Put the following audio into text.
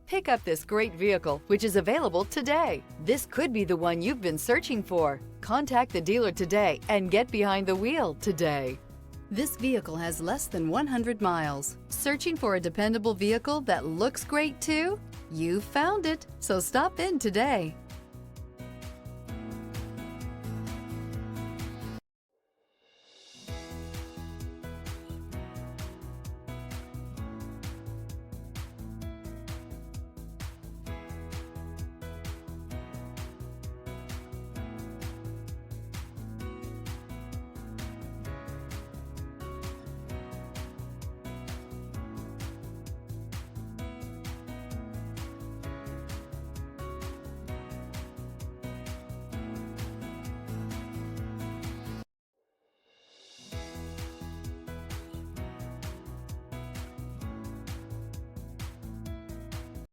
Pick up this great vehicle, which is available today. This could be the one you've been searching for. Contact the dealer today and get behind the wheel today. This vehicle has less than 100 miles. Searching for a dependable vehicle that looks great too? You found it, so stop in today.